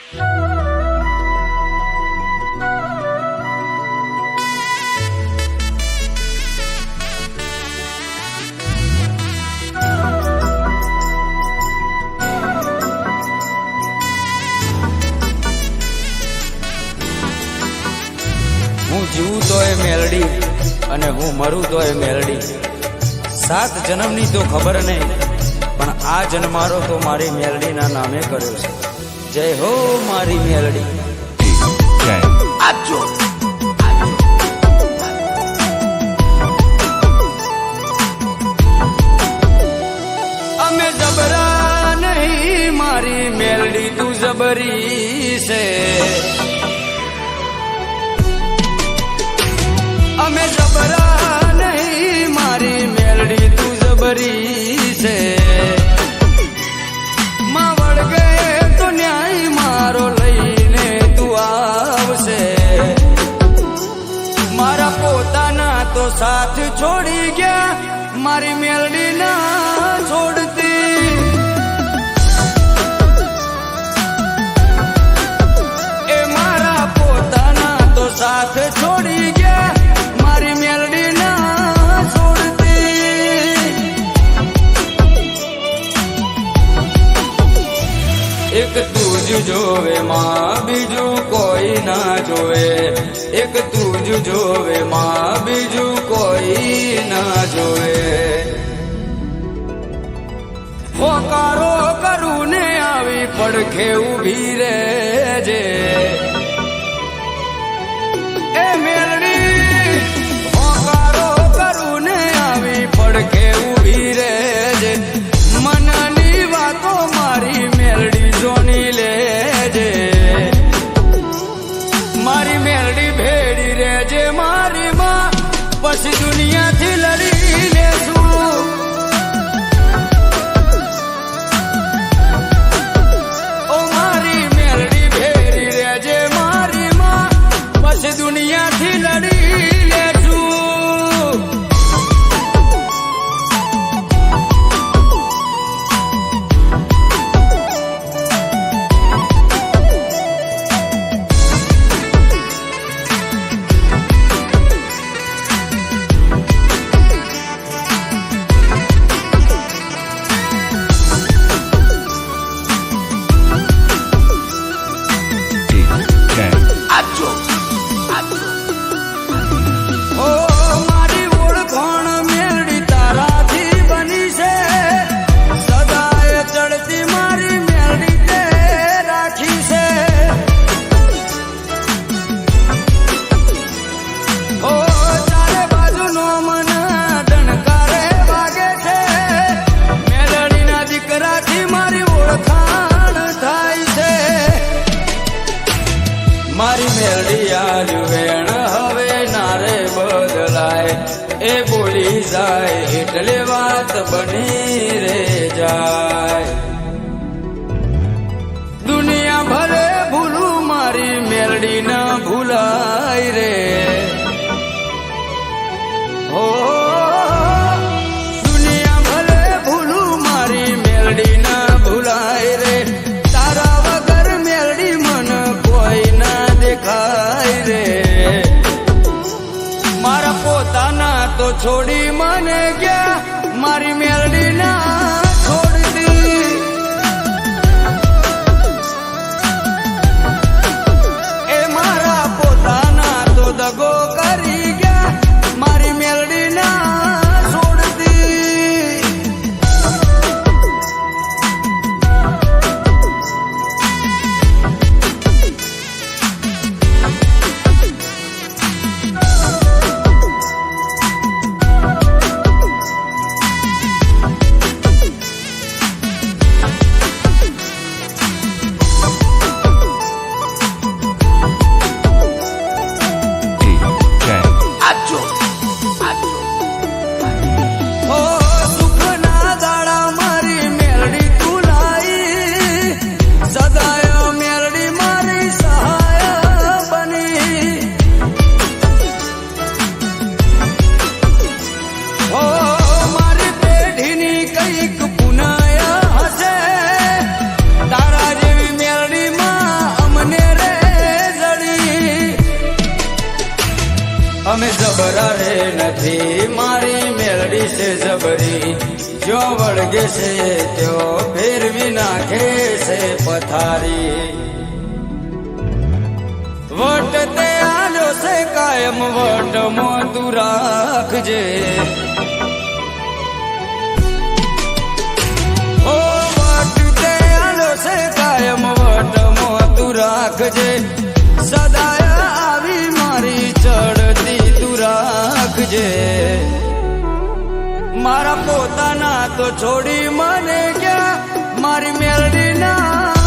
હું જીવું તો એ મેલડી અને હું મરું તો એ મેલડી. 7 જન્મની તો ખબર નહીં, પણ આ જન્મારો તો મારી મેલડીના નામે કર્યો છે. જય હો મારી મેલડી. આપજો અમે જબરા નહીં, મારી મેલડી તું જબરી છે. અમે જબરા નહીં, મારી મેલડી તું જબરી છે. માં વળગે તો ન્યાય મારો લઈને તું આવશે. મારા પોતાના તો સાથ છોડી ગયા, મારી મેલડી ના છોડતી. એ મારા પોતાના તો સાથ છોડી ગયા, મારી મેલડી ના છોડતી. એક તું જ જોવે માં, બીજું કોઈ ના જોવે. એક તું જ જોવે માં, બીજું કોઈ ના જોવે. હોકારો કરું ને આવી પડખે ઊભી રહેજે. એ મેલડી હોકારો કરું ને આવી પડખે ઊભી રહેજે. મનની વાતો મારી મેલડી જોની લેજે. મારી મેલડી ભેડી રહેજે મારી માં, પછી દુનિયાથી લડી લેશું. ઓ મારી મેલડી ભેડી રહેજે મારી માં, પછી દુનિયાથી લડી લેશું. આપજો ઓ મારી ઓળખાણ મેલડી તારાથી બની છે. સદાય ચડતી મારી મેલડી તે રાખી છે. ઓ ચારે બાજુનો મન ડણકારે વાગે છે. મેલડીના દીકરાથી મારી ઓળખાણ થાય છે. મારી મેલડી આલ્યું વેણ હવે નારે બદલાય. એ બોલી જાય એટલે વાત બની રે જાય. દુનિયા ભલે ભૂલું મારી મેલડી ના ભૂલાય રે. હો દુનિયા ભલે ભૂલું મારી મેલડી ના ભૂલાય રે. તારા વગર મેલડી મન કોઈ ના દેખાય રે. મારા પોતાના તો છોડી મને ગયા, મારી મેલડી ના છોડતી. વળગે છે તેઓ ફેરવી નાખે છે પથારી. વટ તે આલ્યો છે કાયમ વટમાં તું રાખજે. ઓ વટ તે આલ્યો છે કાયમ વટમાં તું રાખજે. સદાય આવી મારી ચડતી તું રાખજે. મારા પોતાના તો છોડી મને ગયા મારી મેલડી ના